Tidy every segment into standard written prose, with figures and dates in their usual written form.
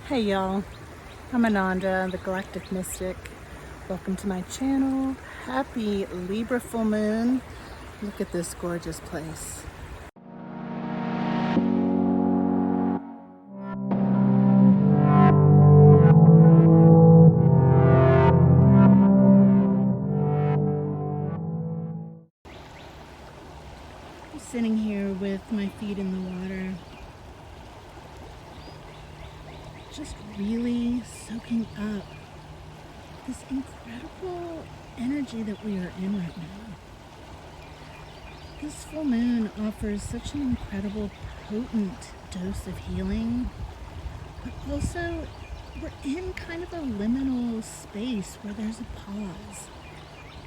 Hey y'all, I'm Ananda, the Galactic Mystic. Welcome to my channel. Happy Libra Full Moon. Look at this gorgeous place. I'm sitting here with my feet in the water, just really soaking up this incredible energy that we are in right now. This full moon offers such an incredible, potent dose of healing, but also we're in kind of a liminal space where there's a pause,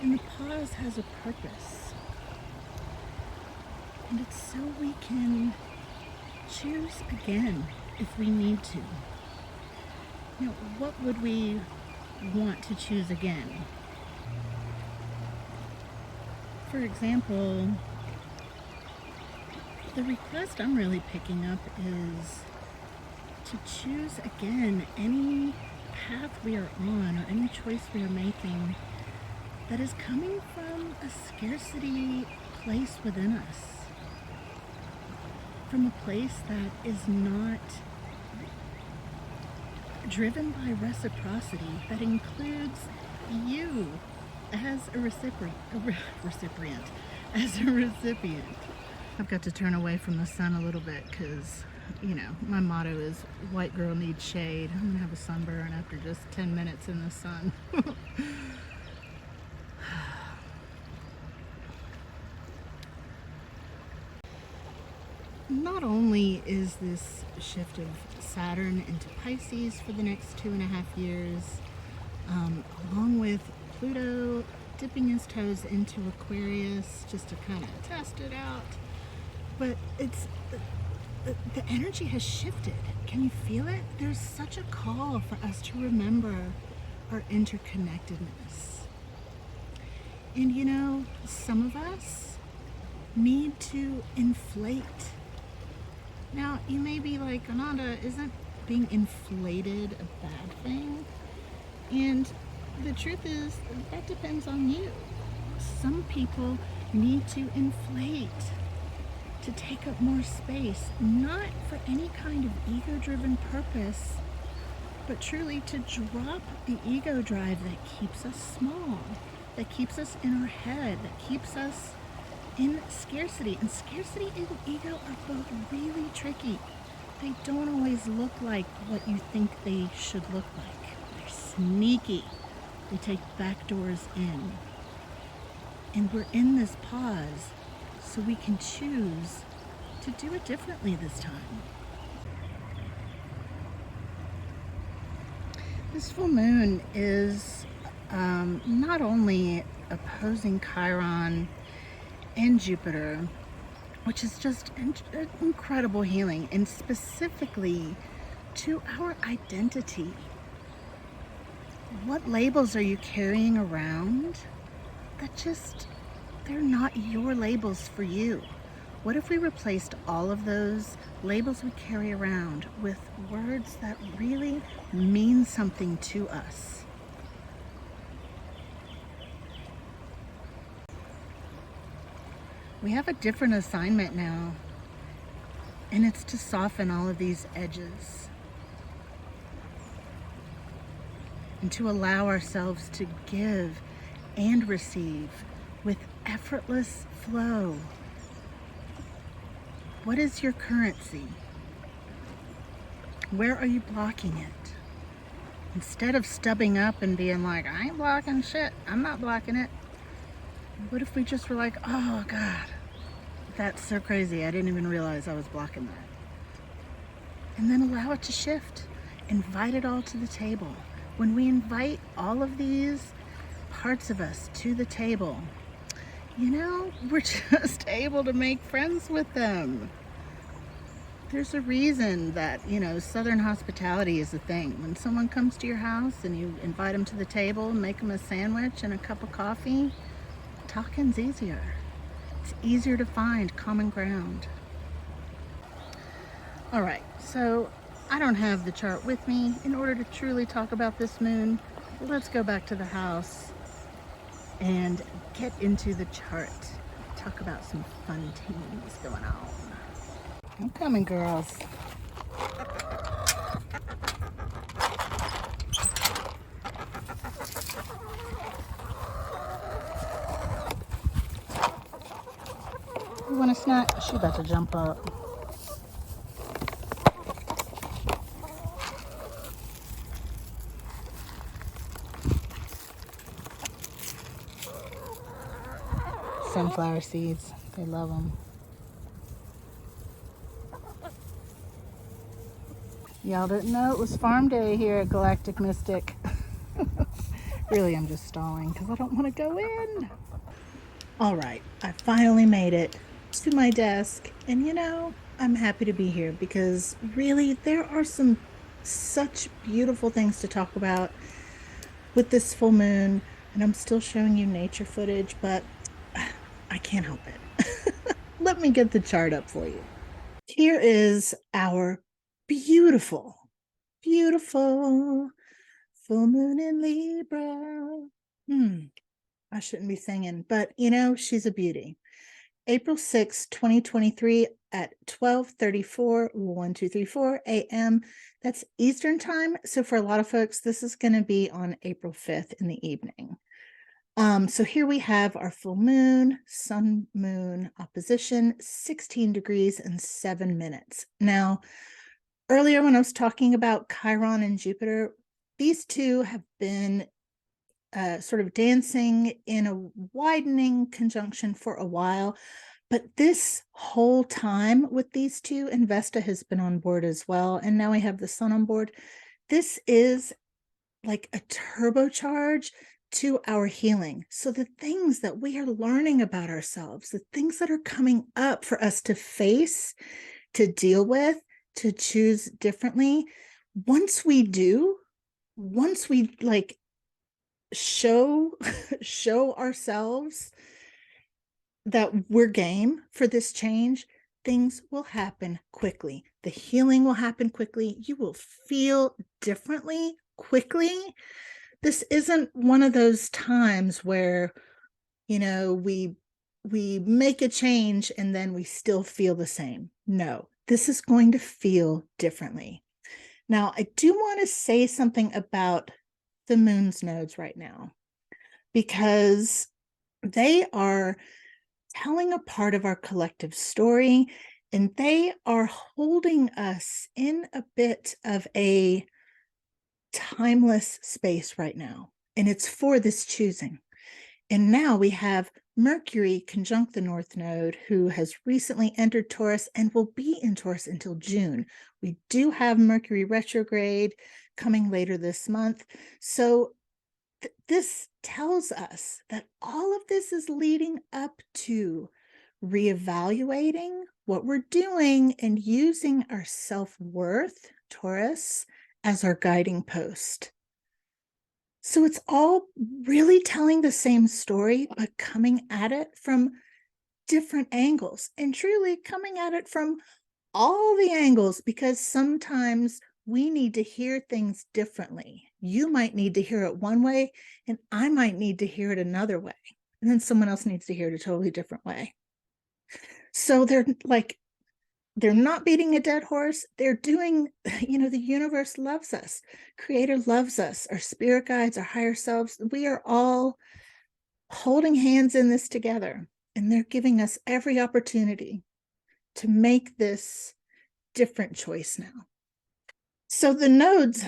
and the pause has a purpose, and it's so we can choose again if we need to. You know, what would we want to choose again? For example, the request I'm really picking up is to choose again any path we are on or any choice we are making that is coming from a scarcity place within us, from a place that is not driven by reciprocity, that includes you as a recipient. I've got to turn away from the sun a little bit because, you know, my motto is white girl needs shade. I'm gonna have a sunburn after just 10 minutes in the sun. Not only is this shift of Saturn into Pisces for the next 2.5 years, along with Pluto dipping his toes into Aquarius just to kind of test it out, but it's the energy has shifted. Can you feel it? There's such a call for us to remember our interconnectedness. And you know, some of us need to inflate. Now, you may be like, Ananda, isn't being inflated a bad thing? And the truth is, that depends on you. Some people need to inflate to take up more space, not for any kind of ego-driven purpose, but truly to drop the ego drive that keeps us small, that keeps us in our head, that keeps us in scarcity. And scarcity and ego are both really tricky. They don't always look like what you think they should look like. They're sneaky. They take back doors in. And we're in this pause so we can choose to do it differently this time. This full moon is not only opposing Chiron and Jupiter, which is just incredible healing, and specifically to our identity. What labels are you carrying around that just, they're not your labels for you? What if we replaced all of those labels we carry around with words that really mean something to us? We have a different assignment now, and it's to soften all of these edges and to allow ourselves to give and receive with effortless flow. What is your currency? Where are you blocking it? Instead of stubbing up and being like, I ain't blocking shit, I'm not blocking it. What if we just were like, oh God, that's so crazy, I didn't even realize I was blocking that. And then allow it to shift. Invite it all to the table. When we invite all of these parts of us to the table, you know, we're just able to make friends with them. There's a reason that, you know, Southern hospitality is a thing. When someone comes to your house and you invite them to the table, make them a sandwich and a cup of coffee, talking's easier. It's easier to find common ground. All right, so I don't have the chart with me in order to truly talk about this moon. Let's go back to the house and get into the chart. Talk about some fun things going on. I'm coming, girls. You want a snack? She about to jump up. Sunflower seeds. They love them. Y'all didn't know it was farm day here at Galactic Mystic. Really, I'm just stalling because I don't want to go in. All right, I finally made it to my desk, and you know, I'm happy to be here because really there are some such beautiful things to talk about with this full moon, and I'm still showing you nature footage, but I can't help it. Let me get the chart up for you. Here is our beautiful, beautiful full moon in Libra. I shouldn't be singing, but you know, she's a beauty. April 6, 2023 at 12:34 a.m. That's Eastern time. So for a lot of folks, this is going to be on April 5th in the evening. So here we have our full moon, sun moon opposition, 16 degrees and 7 minutes. Now, earlier when I was talking about Chiron and Jupiter, these two have been sort of dancing in a widening conjunction for a while. But this whole time with these two, and Vesta has been on board as well, and now we have the sun on board. This is like a turbocharge to our healing. So the things that we are learning about ourselves, the things that are coming up for us to face, to deal with, to choose differently, once we do, once we like show ourselves that we're game for this change, things will happen quickly. The healing will happen quickly. You will feel differently quickly. This isn't one of those times where, you know, we make a change and then we still feel the same. No, this is going to feel differently. Now, I do want to say something about the moon's nodes right now, because they are telling a part of our collective story, and they are holding us in a bit of a timeless space right now, and it's for this choosing. And now we have Mercury conjunct the North Node, who has recently entered Taurus and will be in Taurus until June. We do have Mercury retrograde coming later this month. So this tells us that all of this is leading up to reevaluating what we're doing and using our self-worth, Taurus, as our guiding post. So it's all really telling the same story, but coming at it from different angles, and truly coming at it from all the angles, because sometimes we need to hear things differently. You might need to hear it one way, and I might need to hear it another way. And then someone else needs to hear it a totally different way. So they're not beating a dead horse. They're doing, you know, the universe loves us. Creator loves us. Our spirit guides, our higher selves. We are all holding hands in this together. And they're giving us every opportunity to make this different choice now. So the nodes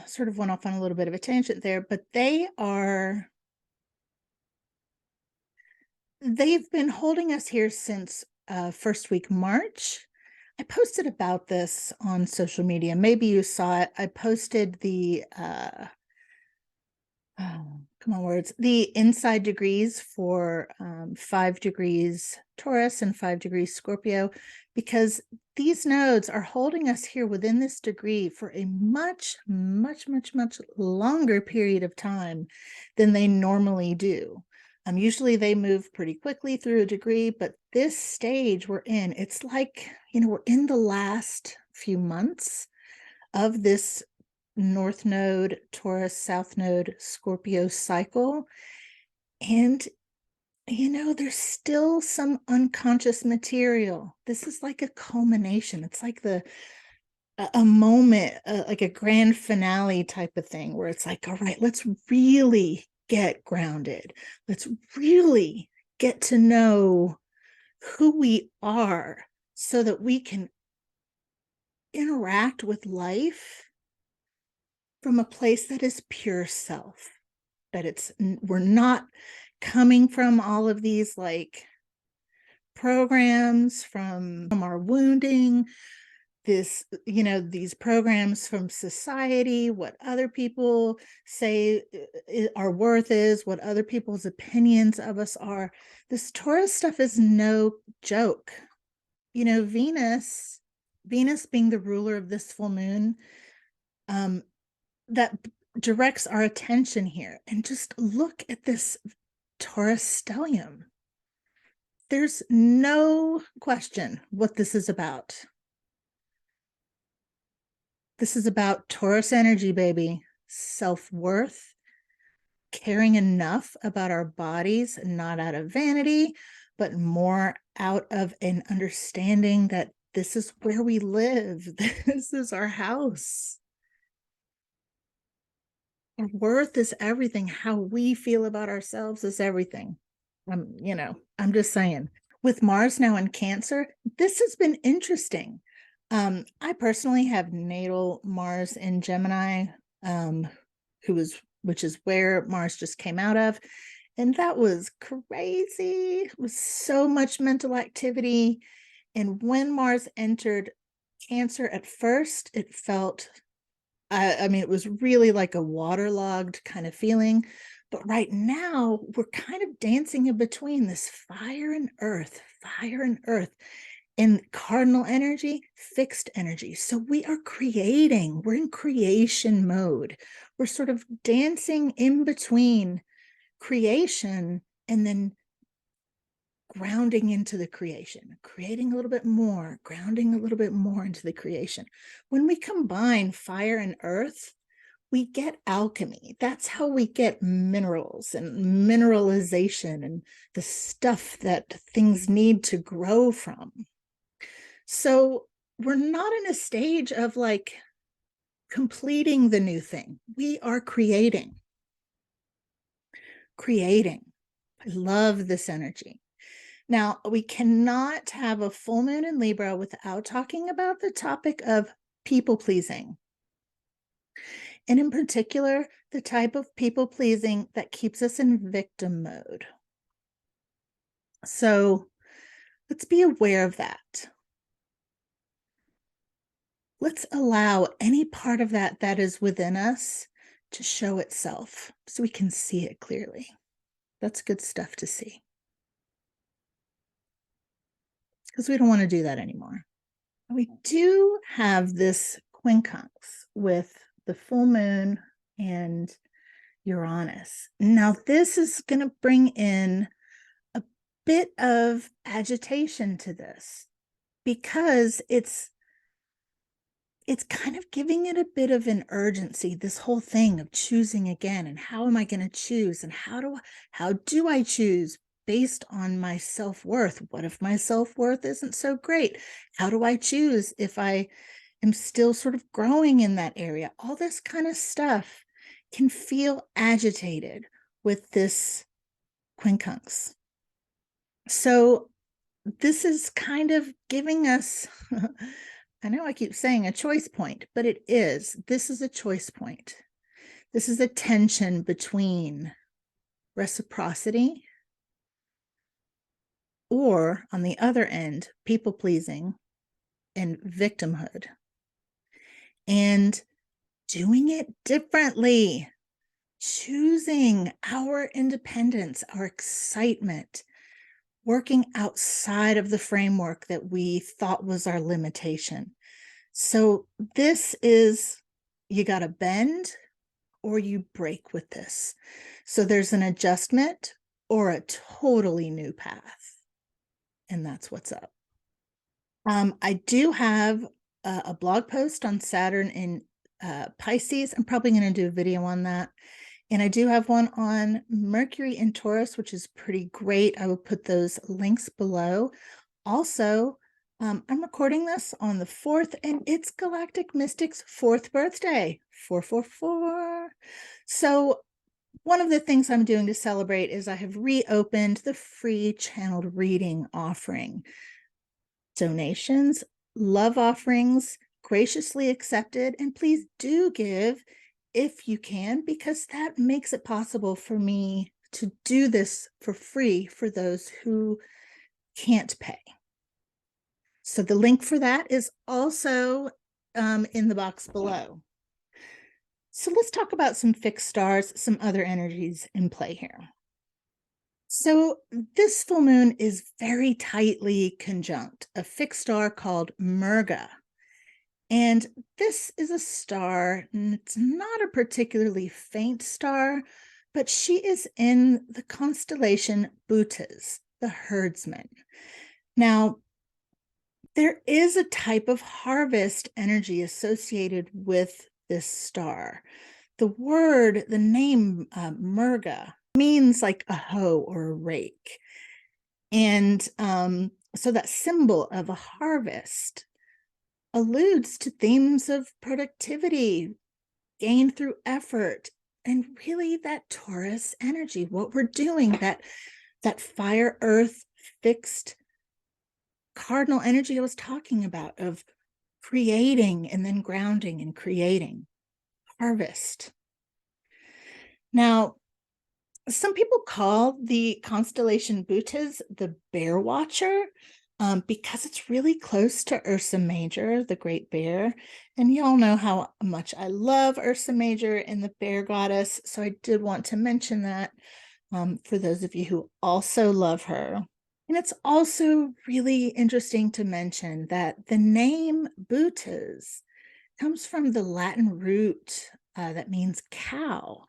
sort of went off on a little bit of a tangent there, but they've been holding us here since first week March. I posted about this on social media. Maybe you saw it. I posted the the inside degrees for 5 degrees Taurus and 5 degrees Scorpio, because these nodes are holding us here within this degree for a much, much, much, much longer period of time than they normally do. Usually they move pretty quickly through a degree, but this stage we're in, it's like, you know, we're in the last few months of this North Node, Taurus, South Node, Scorpio cycle. And, you know, there's still some unconscious material. This is like a culmination. It's like a moment, like a grand finale type of thing, where it's like, all right, let's really get grounded. Let's really get to know who we are so that we can interact with life from a place that is pure self, that we're not coming from all of these like programs from our wounding, this, you know, these programs from society, what other people say our worth is, what other people's opinions of us are. This Taurus stuff is no joke. You know, Venus being the ruler of this full moon, that directs our attention here. And just look at this Taurus stellium. There's no question what this is about. This is about Taurus energy, baby. Self-worth, caring enough about our bodies, not out of vanity, but more out of an understanding that this is where we live. This is our house. Our worth is everything. How we feel about ourselves is everything. You know, I'm just saying. With Mars now in Cancer, this has been interesting. I personally have natal Mars in Gemini, which is where Mars just came out of. And that was crazy. It was so much mental activity. And when Mars entered Cancer at first, it felt, I mean, it was really like a waterlogged kind of feeling. But right now, we're kind of dancing in between this fire and earth, and cardinal energy, fixed energy. So we are creating, we're in creation mode. We're sort of dancing in between creation and then grounding into the creation, creating a little bit more, grounding a little bit more into the creation. When we combine fire and earth, we get alchemy. That's how we get minerals and mineralization and the stuff that things need to grow from. So we're not in a stage of like completing the new thing. We are creating. I love this energy. Now, we cannot have a full moon in Libra without talking about the topic of people pleasing. And in particular, the type of people pleasing that keeps us in victim mode. So let's be aware of that. Let's allow any part of that is within us to show itself so we can see it clearly. That's good stuff to see. Because we don't want to do that anymore. We do have this quincunx with the full moon and Uranus. Now, this is going to bring in a bit of agitation to this because it's kind of giving it a bit of an urgency, this whole thing of choosing again, and how am I going to choose, and how do I choose based on my self-worth? What if my self-worth isn't so great? How do I choose if I am still sort of growing in that area? All this kind of stuff can feel agitated with this quincunx. So this is kind of giving us I know I keep saying a choice point, but this is a choice point. This is a tension between reciprocity or, on the other end, people pleasing and victimhood, and doing it differently, choosing our independence, our excitement, working outside of the framework that we thought was our limitation. So this is, you got to bend or you break with this. So there's an adjustment or a totally new path. And that's what's up. I do have a blog post on Saturn in Pisces. I'm probably going to do a video on that. And I do have one on Mercury in Taurus, which is pretty great. I will put those links below. Also, I'm recording this on the 4th, and it's Galactic Mystic's 4th birthday, 444. So one of the things I'm doing to celebrate is I have reopened the free channeled reading offering. Donations, love offerings, graciously accepted, and please do give if you can, because that makes it possible for me to do this for free for those who can't pay. So the link for that is also in the box below. So let's talk about some fixed stars, some other energies in play here. So this full moon is very tightly conjunct a fixed star called Murga. And this is a star, and it's not a particularly faint star, but she is in the constellation Bootes, the herdsman. Now, there is a type of harvest energy associated with this star. The name Murga means like a hoe or a rake. And so that symbol of a harvest alludes to themes of productivity, gain through effort, and really that Taurus energy, what we're doing, that fire, earth, fixed cardinal energy I was talking about of creating and then grounding and creating, harvest. Now, some people call the constellation Bootes the bear watcher because it's really close to Ursa Major, the great bear. And y'all know how much I love Ursa Major and the bear goddess. So I did want to mention that for those of you who also love her. And it's also really interesting to mention that the name Bootes comes from the Latin root that means cow.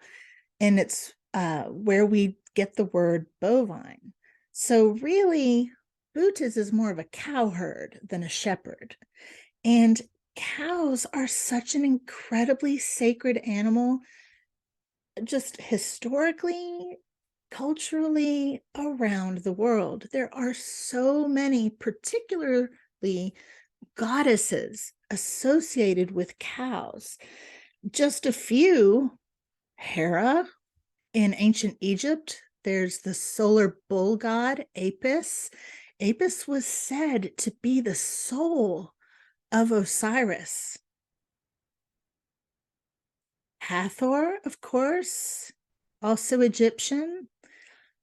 And it's where we get the word bovine. So really, Bootes is more of a cow herd than a shepherd. And cows are such an incredibly sacred animal, just historically, culturally, around the world. There are so many, particularly goddesses associated with cows. Just a few: Hera. In ancient Egypt, there's the solar bull god, Apis. Apis was said to be the soul of Osiris. Hathor, of course, also Egyptian.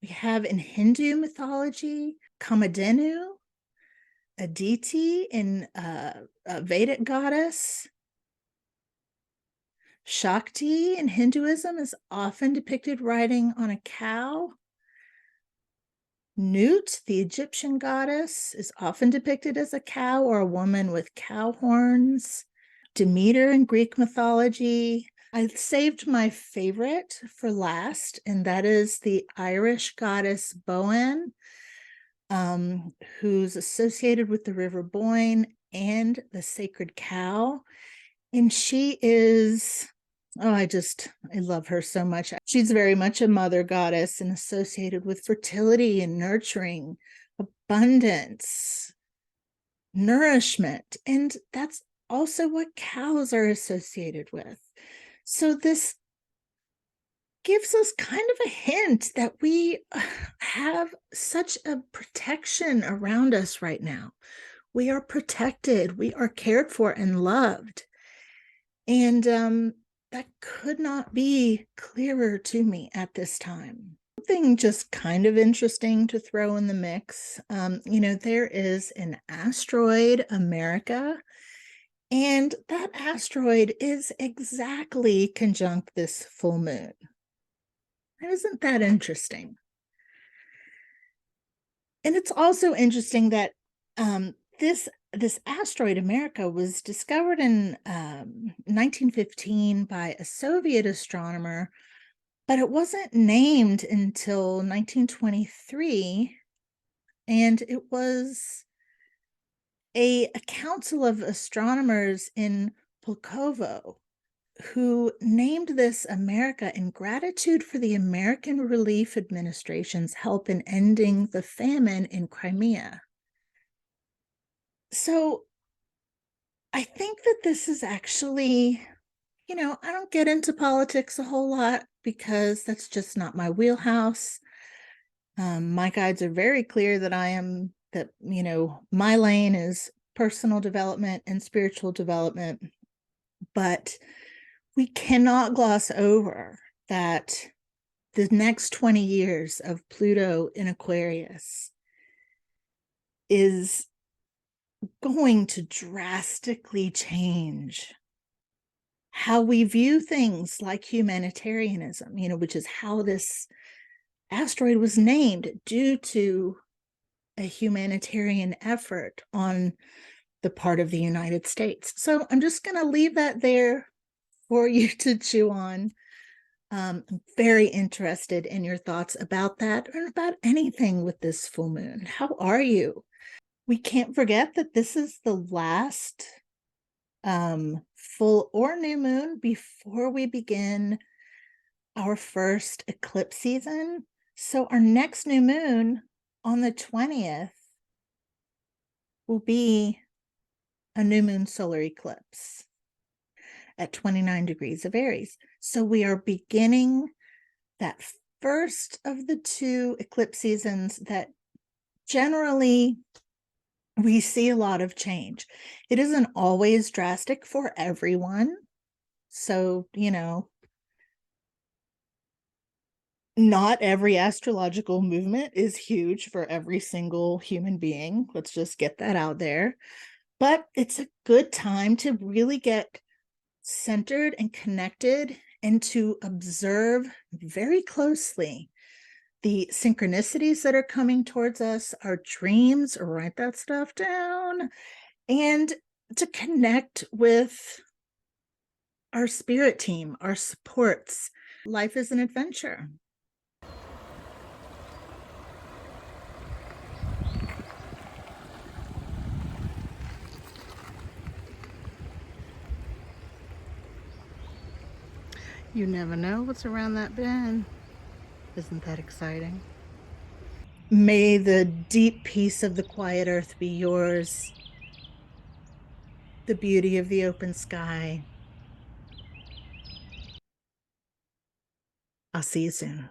We have in Hindu mythology, Kamadhenu, Aditi in a Vedic goddess. Shakti in Hinduism is often depicted riding on a cow. Nut, the Egyptian goddess, is often depicted as a cow or a woman with cow horns. Demeter in Greek mythology. I saved my favorite for last, and that is the Irish goddess Boan, who's associated with the River Boyne and the sacred cow. And she is, I love her so much. She's very much a mother goddess and associated with fertility and nurturing, abundance, nourishment. And that's also what cows are associated with. So this gives us kind of a hint that we have such a protection around us right now. We are protected, we are cared for and loved. And that could not be clearer to me at this time. Something just kind of interesting to throw in the mix. There is an asteroid, America, and that asteroid is exactly conjunct this full moon. Isn't that interesting? And it's also interesting that this asteroid, America, was discovered in 1915 by a Soviet astronomer, but it wasn't named until 1923, and it was a council of astronomers in Pulkovo who named this America in gratitude for the American Relief Administration's help in ending the famine in Crimea. So I think that this is actually, I don't get into politics a whole lot because that's just not my wheelhouse. My guides are very clear that my lane is personal development and spiritual development, but we cannot gloss over that the next 20 years of Pluto in Aquarius is going to drastically change how we view things like humanitarianism, which is how this asteroid was named, due to a humanitarian effort on the part of the United States. So I'm just going to leave that there for you to chew on. I'm very interested in your thoughts about that or about anything with this full moon. How are you? We can't forget that this is the last full or new moon before we begin our first eclipse season. So our next new moon on the 20th will be a new moon solar eclipse at 29 degrees of Aries. So we are beginning that first of the two eclipse seasons that generally we see a lot of change. It isn't always drastic for everyone. So, not every astrological movement is huge for every single human being. Let's just get that out there. But it's a good time to really get centered and connected and to observe very closely the synchronicities that are coming towards us, our dreams, write that stuff down, and to connect with our spirit team, our supports. Life is an adventure. You never know what's around that bend. Isn't that exciting? May the deep peace of the quiet earth be yours, the beauty of the open sky. I'll see you soon.